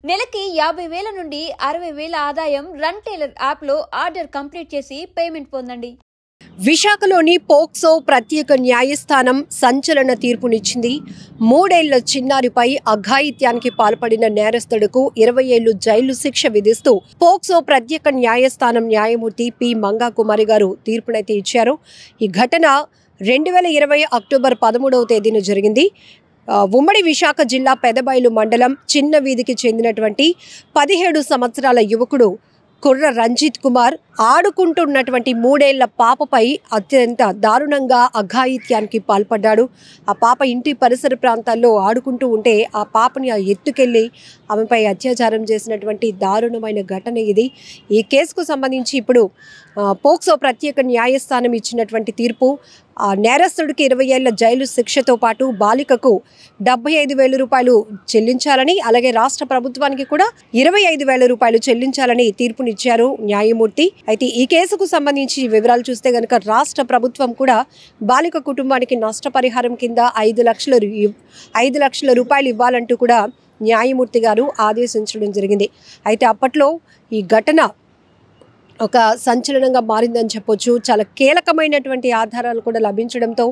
నెలకి 50,000 నుండి 60,000 ఆదాయం రన్ టైలర్ యాప్లో ఆర్డర్ కంప్లీట్ చేసి పేమెంట్ పొందండి. విశాఖలోని పోక్సో ప్రత్యేక న్యాయస్థానం సంచలన తీర్పునిచ్చింది. 3 ఏళ్ల చిన్నారిపై అఘాయిత్యానికి పాల్పడిన నేరస్తుడుకు 20 ఏళ్లు జైలు శిక్ష విధిస్తూ పోక్సో ప్రత్యేక న్యాయస్థానం న్యాయమూర్తి పి మంగా కుమారి గారు తీర్పునైతే ఇచ్చారు. ఈ ఘటన 2020 అక్టోబర్ 13వ తేదీన జరిగింది. ఉమ్మడి విశాఖ జిల్లా పెదబైలు మండలం చిన్న వీధికి చెందినటువంటి 17 సంవత్సరాల యువకుడు కుర్ర రంజిత్ కుమార్ ఆడుకుంటున్నటువంటి 3 ఏళ్ల పాపపై అత్యంత దారుణంగా అఘాయిత్యానికి పాల్పడ్డాడు. ఆ పాప ఇంటి పరిసర ప్రాంతాల్లో ఆడుకుంటూ ఉంటే ఆ పాపని ఎత్తుకెళ్ళి ఆమెపై అత్యాచారం చేసినటువంటి దారుణమైన ఘటన ఇది. ఈ కేసుకు సంబంధించి ఇప్పుడు పోక్సో ప్రత్యేక న్యాయస్థానం ఇచ్చినటువంటి తీర్పు నేరస్తుడికి 20 ఏళ్ల జైలు శిక్షతో పాటు బాలికకు 75,000 రూపాయలు చెల్లించాలని, అలాగే రాష్ట్ర ప్రభుత్వానికి కూడా 25,000 రూపాయలు చెల్లించాలని తీర్పునిచ్చారు న్యాయమూర్తి. అయితే ఈ కేసుకు సంబంధించి వివరాలు చూస్తే గనక రాష్ట్ర ప్రభుత్వం కూడా బాలిక కుటుంబానికి నష్టపరిహారం కింద 5 లక్షల రూపాయలు ఇవ్వాలంటూ కూడా న్యాయమూర్తి గారు ఆదేశించడం జరిగింది. అయితే అప్పట్లో ఈ ఘటన ఒక సంచలనంగా మారిందని చెప్పొచ్చు. చాలా కీలకమైనటువంటి ఆధారాలు కూడా లభించడంతో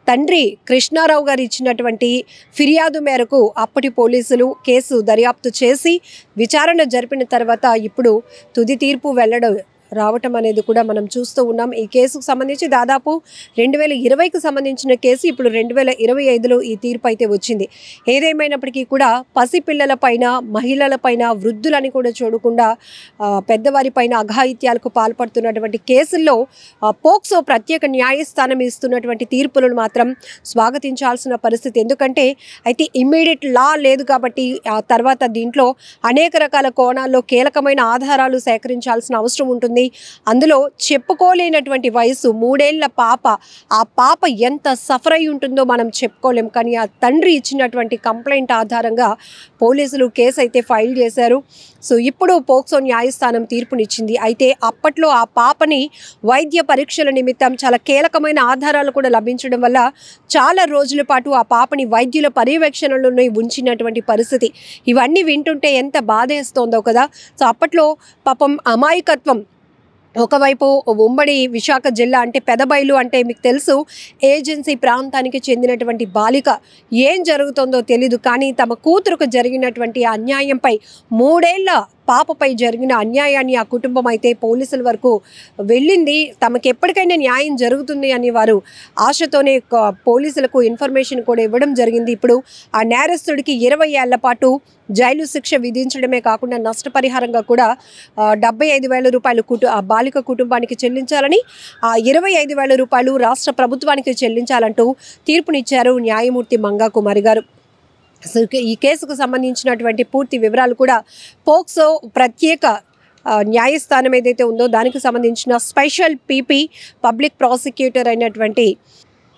తండ్రి కృష్ణారావు గారు ఇచ్చినటువంటి ఫిర్యాదు మేరకు అప్పటి పోలీసులు కేసు దర్యాప్తు చేసి విచారణ జరిపిన తర్వాత ఇప్పుడు తుది తీర్పు రావటం అనేది కూడా మనం చూస్తూ ఉన్నాం. ఈ కేసుకు సంబంధించి దాదాపు 2020కి సంబంధించిన కేసు ఇప్పుడు 2025లో ఈ తీర్పు అయితే వచ్చింది. ఏదేమైనప్పటికీ కూడా పసిపిల్లల పైన, మహిళల పైన, వృద్ధులని కూడా చూడకుండా పెద్దవారి పైన అఘాయిత్యాలకు పాల్పడుతున్నటువంటి కేసుల్లో పోక్సో ప్రత్యేక న్యాయస్థానం ఇస్తున్నటువంటి తీర్పులను మాత్రం స్వాగతించాల్సిన పరిస్థితి. ఎందుకంటే అయితే ఇమ్మీడియట్ లా లేదు కాబట్టి ఆ తర్వాత దీంట్లో అనేక రకాల కోణాల్లో కీలకమైన ఆధారాలు సేకరించాల్సిన అవసరం ఉంటుంది. అందులో చెప్పుకోలేనటువంటి వయసు 3 ఏళ్ల పాప, ఆ పాప ఎంత సఫర్ అయి ఉంటుందో మనం చెప్పుకోలేం. కానీ ఆ తండ్రి ఇచ్చినటువంటి కంప్లైంట్ ఆధారంగా పోలీసులు కేసు అయితే ఫైల్ చేశారు. సో ఇప్పుడు పోక్సో న్యాయస్థానం తీర్పునిచ్చింది. అయితే అప్పట్లో ఆ పాపని వైద్య పరీక్షల నిమిత్తం చాలా కీలకమైన ఆధారాలు కూడా లభించడం వల్ల చాలా రోజుల పాటు ఆ పాపని వైద్యుల పర్యవేక్షణలోనే ఉంచినటువంటి పరిస్థితి. ఇవన్నీ వింటుంటే ఎంత బాధేస్తోందో కదా. సో అప్పట్లో పాపం అమాయకత్వం, ఒకవైపు ఉమ్మడి విశాఖ జిల్లా అంటే పెదబైలు అంటే మీకు తెలుసు, ఏజెన్సీ ప్రాంతానికి చెందినటువంటి బాలిక ఏం జరుగుతుందో తెలీదు. కానీ తమ కూతురుకు జరిగినటువంటి అన్యాయంపై 3 ఏళ్ల పాపపై జరిగిన అన్యాయాన్ని ఆ కుటుంబం అయితే పోలీసుల వరకు వెళ్ళింది. తమకు ఎప్పటికైనా న్యాయం జరుగుతుంది అని వారు ఆశతోనే పోలీసులకు ఇన్ఫర్మేషన్ కూడా ఇవ్వడం జరిగింది. ఇప్పుడు ఆ నేరస్తుడికి 20 ఏళ్ల పాటు జైలు శిక్ష విధించడమే కాకుండా నష్టపరిహారంగా కూడా 75,000 రూపాయలు ఆ బాలిక కుటుంబానికి చెల్లించాలని, 25,000 రూపాయలు రాష్ట్ర ప్రభుత్వానికి చెల్లించాలంటూ తీర్పునిచ్చారు న్యాయమూర్తి మంగా కుమారి గారు. ఈ కేసుకు సంబంధించినటువంటి పూర్తి వివరాలు కూడా పోక్సో ప్రత్యేక న్యాయస్థానం ఏదైతే ఉందో దానికి సంబంధించిన స్పెషల్ పీపీ పబ్లిక్ ప్రాసిక్యూటర్ అయినటువంటి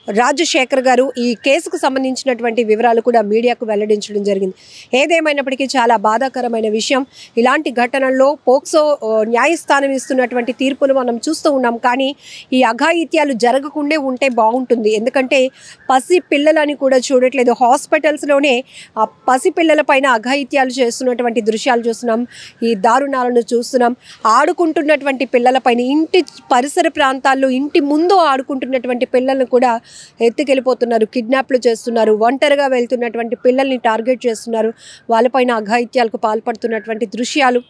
రాజశేఖర్ గారు ఈ కేసుకు సంబంధించినటువంటి వివరాలు కూడా మీడియాకు వెల్లడించడం జరిగింది. ఏదేమైనప్పటికీ చాలా బాధాకరమైన విషయం. ఇలాంటి ఘటనల్లో పోక్సో న్యాయస్థానం ఇస్తున్నటువంటి తీర్పులు మనం చూస్తూ ఉన్నాం. కానీ ఈ అఘాయిత్యాలు జరగకుండా ఉంటే బాగుంటుంది. ఎందుకంటే పసి పిల్లలని కూడా చూడట్లేదు. హాస్పిటల్స్లోనే ఆ పసిపిల్లల పైన అఘాయిత్యాలు చేస్తున్నటువంటి దృశ్యాలు చూస్తున్నాం. ఈ దారుణాలను చూస్తున్నాం. ఆడుకుంటున్నటువంటి పిల్లలపైన, ఇంటి పరిసర ప్రాంతాల్లో ఇంటి ముందు ఆడుకుంటున్నటువంటి పిల్లలను కూడా ఎత్తుకెళ్ళిపోతున్నారు, కిడ్నాప్లు చేస్తున్నారు, ఒంటరిగా వెళ్తున్నటువంటి పిల్లల్ని టార్గెట్ చేస్తున్నారు, వాళ్ళపైన అఘాయిత్యాలకు పాల్పడుతున్నటువంటి దృశ్యాలు,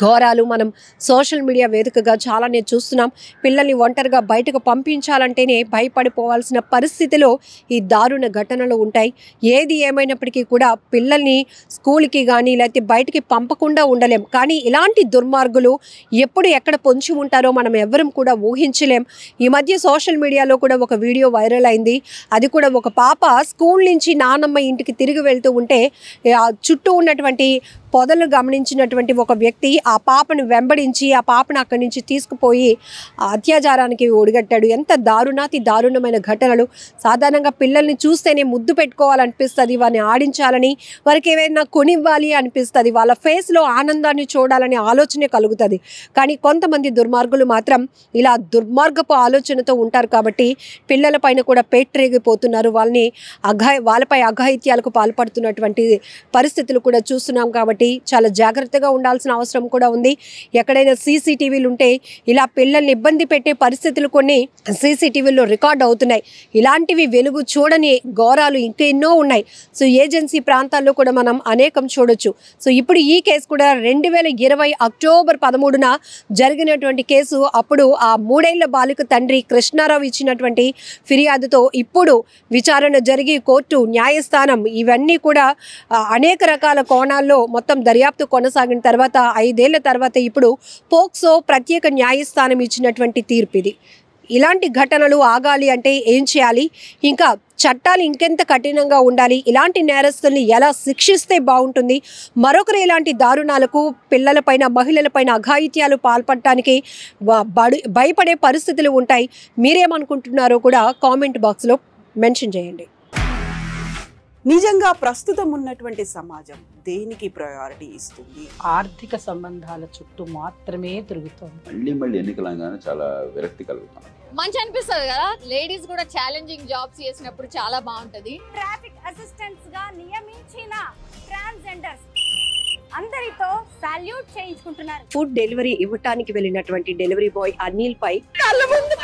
ఘోరాలు మనం సోషల్ మీడియా వేదికగా చాలానే చూస్తున్నాం. పిల్లల్ని ఒంటరిగా బయటకు పంపించాలంటేనే భయపడిపోవాల్సిన పరిస్థితిలో ఈ దారుణ ఘటనలు ఉంటాయి. ఏది ఏమైనప్పటికీ కూడా పిల్లల్ని స్కూల్కి కానీ లేకపోతే బయటికి పంపకుండా ఉండలేం. కానీ ఇలాంటి దుర్మార్గులు ఎప్పుడు ఎక్కడ పొంచి ఉంటారో మనం ఎవ్వరం కూడా ఊహించలేం. ఈ మధ్య సోషల్ మీడియాలో కూడా ఒక వీడియో వైరల్ అయింది. అది కూడా ఒక పాప స్కూల్ నుంచి నానమ్మ ఇంటికి తిరిగి వెళ్తూ ఉంటే చుట్టూ ఉన్నటువంటి పొదలు గమనించినటువంటి ఒక వ్యక్తి ఆ పాపను వెంబడించి ఆ పాపను అక్కడి నుంచి తీసుకుపోయి అత్యాచారానికి ఒడిగట్టాడు. ఎంత దారుణమైన ఘటనలు. సాధారణంగా పిల్లల్ని చూస్తేనే ముద్దు పెట్టుకోవాలనిపిస్తుంది, వారిని ఆడించాలని, వారికి ఏమైనా కొనివ్వాలి అనిపిస్తుంది, వాళ్ళ ఫేస్లో ఆనందాన్ని చూడాలనే ఆలోచనే కలుగుతుంది. కానీ కొంతమంది దుర్మార్గులు మాత్రం ఇలా దుర్మార్గపు ఆలోచనతో ఉంటారు కాబట్టి పిల్లలపైన కూడా పేట్రేగిపోతున్నారు. వాళ్ళపై అఘాయిత్యాలకు పాల్పడుతున్నటువంటి పరిస్థితులు కూడా చూస్తున్నాం. కాబట్టి కాబట్టి చాలా జాగ్రత్తగా ఉండాల్సిన అవసరం కూడా ఉంది. ఎక్కడైనా సీసీటీవీలు ఉంటే ఇలా పిల్లల్ని ఇబ్బంది పెట్టే పరిస్థితులు కొన్ని సీసీటీవీలో రికార్డ్ అవుతున్నాయి. ఇలాంటివి వెలుగు చూడని ఘోరాలు ఇంకా ఎన్నో ఉన్నాయి. సో ఏజెన్సీ ప్రాంతాల్లో కూడా మనం అనేకం చూడొచ్చు. సో ఇప్పుడు ఈ కేసు కూడా 2020 అక్టోబర్ 13న జరిగినటువంటి కేసు. అప్పుడు ఆ 3 ఏళ్ల బాలిక తండ్రి కృష్ణారావు ఇచ్చినటువంటి ఫిర్యాదుతో ఇప్పుడు విచారణ జరిగి కోర్టు న్యాయస్థానం ఇవన్నీ కూడా అనేక రకాల కోణాల్లో మొత్తం దర్యాప్తు కొనసాగిన తర్వాత 5 ఏళ్ల తర్వాత ఇప్పుడు పోక్సో ప్రత్యేక న్యాయస్థానం ఇచ్చినటువంటి తీర్పు ఇది. ఇలాంటి ఘటనలు ఆగాలి అంటే ఏం చేయాలి, ఇంకా చట్టాలు ఇంకెంత కఠినంగా ఉండాలి, ఇలాంటి నేరస్తుల్ని ఎలా శిక్షిస్తే బాగుంటుంది, మరొకరు ఇలాంటి దారుణాలకు పిల్లలపైన మహిళలపైన అఘాయిత్యాలు పాల్పడటానికి భయపడే పరిస్థితులు ఉంటాయి. మీరేమనుకుంటున్నారో కూడా కామెంట్ బాక్స్లో మెన్షన్ చేయండి. నిజంగా ప్రస్తుతం ఉన్నటువంటి సమాజం దేనికి ప్రయారిటీ ఇస్తుంది? ఆర్థిక సంబంధాల చుట్టూ మాత్రమే తిరుగుతోంది. మళ్ళీ ఎన్నికలంగానే చాలా విరక్తి కలుగుతాం. మంచి అనిపిస్తుంది కదా, లేడీస్ కూడా ఛాలెంజింగ్ జాబ్స్ చేసినప్పుడు చాలా బాగుంటది. ట్రాఫిక్ అసిస్టెంట్స్ గా నియమించిన ట్రాన్స్జెండర్స్ అందరితో సాల్యూట్ చేయించుకుంటున్నారు. ఫుడ్ డెలివరీ ఇవ్వటానికి వెళ్ళినటువంటి డెలివరీ బాయ్ అనిల్ పై కళ్ళ ముందు